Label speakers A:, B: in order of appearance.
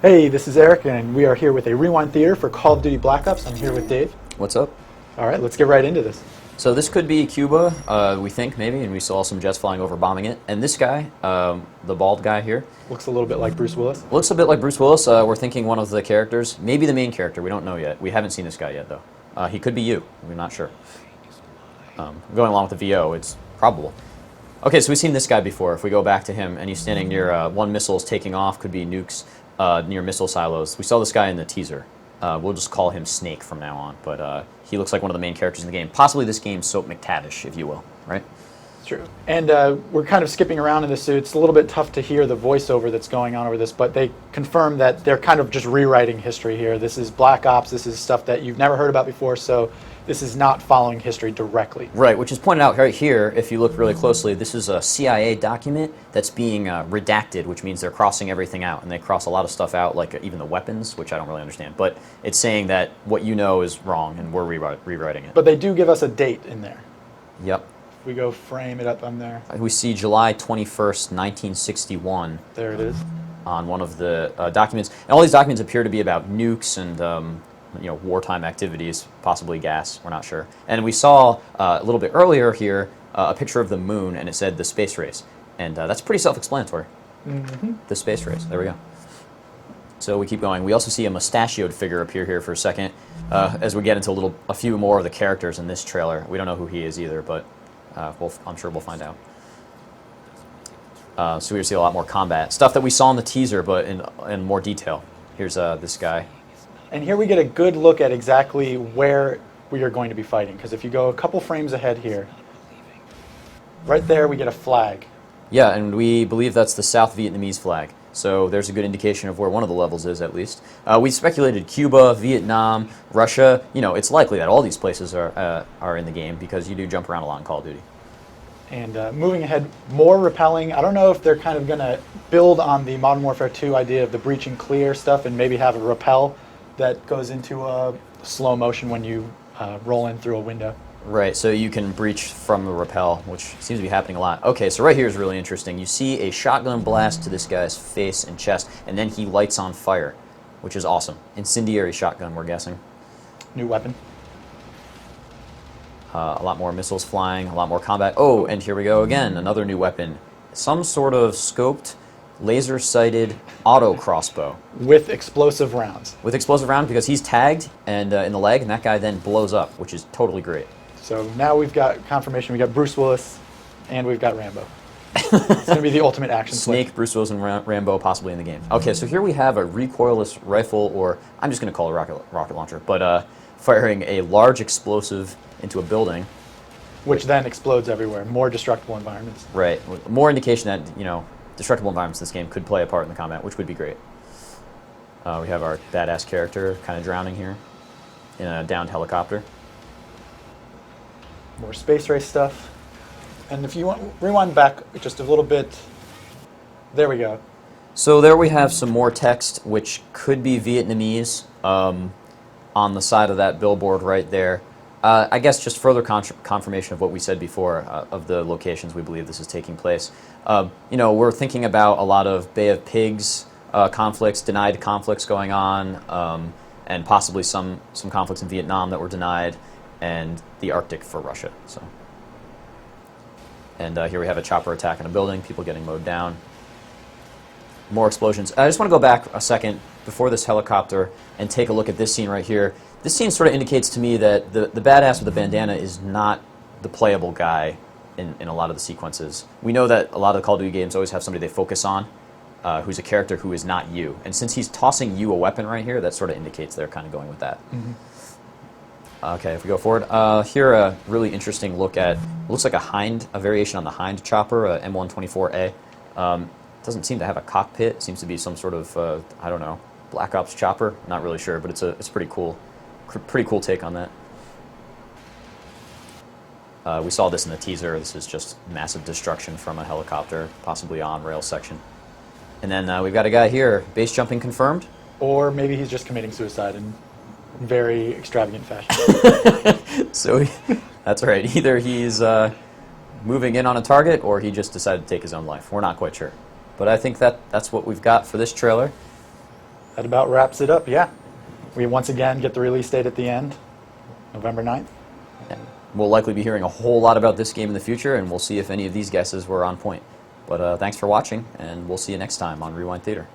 A: Hey, this is Eric, and we are here with a Rewind Theater for Call of Duty Black Ops. I'm here with Dave.
B: What's up?
A: All right, let's get right into this.
B: So this could be Cuba, we think, maybe, and we saw some jets flying over bombing it. And this guy, the bald guy here...
A: Looks a little bit like Bruce Willis.
B: Looks a bit like Bruce Willis. We're thinking one of the characters, maybe the main character. We don't know yet. We haven't seen this guy yet, though. He could be you. We're not sure. Going along with the VO, it's probable. Okay, so we've seen this guy before. If we go back to him, and he's standing near one missile is taking off, could be nukes near missile silos. We saw this guy in the teaser. We'll just call him Snake from now on, but he looks like one of the main characters in the game. Possibly this game's Soap McTavish, if you will, right?
A: It's true. And we're kind of skipping around in this, so it's a little bit tough to hear the voiceover that's going on over this, but they confirm that they're kind of just rewriting history here. This is Black Ops. This is stuff that you've never heard about before, so this is not following history directly.
B: Right, which is pointed out right here, if you look really closely, this is a CIA document that's being redacted, which means they're crossing everything out, and they cross a lot of stuff out, like even the weapons, which I don't really understand. But it's saying that what you know is wrong, and we're rewriting it.
A: But they do give us a date in there.
B: Yep.
A: If we go frame it up on there.
B: We see July 21st, 1961.
A: There it is.
B: On one of the documents. And all these documents appear to be about nukes and wartime activities, possibly gas, we're not sure. And we saw a little bit earlier here a picture of the moon, and it said the space race. And that's pretty self-explanatory.
A: Mm-hmm.
B: The space race, there we go. So we keep going. We also see a mustachioed figure appear here for a second as we get into a few more of the characters in this trailer. We don't know who he is either, but I'm sure we'll find out. So we see a lot more combat. Stuff that we saw in the teaser, but in more detail. Here's this guy.
A: And here we get a good look at exactly where we are going to be fighting. Because if you go a couple frames ahead here, right there we get a flag.
B: Yeah, and we believe that's the South Vietnamese flag. So there's a good indication of where one of the levels is, at least. We speculated Cuba, Vietnam, Russia. You know, it's likely that all these places are in the game because you do jump around a lot in Call of Duty.
A: And moving ahead, more repelling. I don't know if they're kind of going to build on the Modern Warfare 2 idea of the breach and clear stuff and maybe have a repel that goes into slow motion when you roll in through a window.
B: Right, so you can breach from the rappel, which seems to be happening a lot. Okay, so right here is really interesting. You see a shotgun blast to this guy's face and chest, and then he lights on fire, which is awesome. Incendiary shotgun, we're guessing.
A: New weapon.
B: A lot more missiles flying, a lot more combat. Oh, and here we go again, another new weapon. Some sort of scoped, laser-sighted auto crossbow.
A: With explosive rounds.
B: With explosive round, because he's tagged and in the leg, and that guy then blows up, which is totally great.
A: So now we've got confirmation. We've got Bruce Willis, and we've got Rambo. It's going to be the ultimate action
B: Snake, Bruce Willis, and Rambo possibly in the game. Okay, so here we have a recoilless rifle, or I'm just going to call it a rocket launcher, but firing a large explosive into a building.
A: Which then explodes everywhere. More destructible environments.
B: Right. More indication that, destructible environments in this game could play a part in the combat, which would be great. We have our badass character kind of drowning here in a downed helicopter.
A: More space race stuff. And if you want, rewind back just a little bit. There we go.
B: So there we have some more text, which could be Vietnamese on the side of that billboard right there. I guess just further confirmation of what we said before of the locations we believe this is taking place. We're thinking about a lot of Bay of Pigs conflicts, denied conflicts going on, and possibly some conflicts in Vietnam that were denied, and the Arctic for Russia. So, and here we have a chopper attack in a building, people getting mowed down. More explosions. I just want to go back a second before this helicopter and take a look at this scene right here. This scene sort of indicates to me that the badass with the bandana is not the playable guy in a lot of the sequences. We know that a lot of the Call of Duty games always have somebody they focus on who's a character who is not you. And since he's tossing you a weapon right here, that sort of indicates they're kind of going with that.
A: Mm-hmm.
B: Okay, if we go forward, here a really interesting look at, looks like a variation on the Hind chopper, M124A. Doesn't seem to have a cockpit. It seems to be some sort of, I don't know, Black Ops chopper. Not really sure, but it's pretty cool. Pretty cool take on that. We saw this in the teaser. This is just massive destruction from a helicopter, possibly on-rail section. And then we've got a guy here, base jumping confirmed.
A: Or maybe he's just committing suicide in very extravagant fashion.
B: So that's right. Either he's moving in on a target or he just decided to take his own life. We're not quite sure. But I think that's what we've got for this trailer.
A: That about wraps it up, yeah. We once again get the release date at the end, November 9th.
B: We'll likely be hearing a whole lot about this game in the future, and we'll see if any of these guesses were on point. But thanks for watching, and we'll see you next time on Rewind Theater.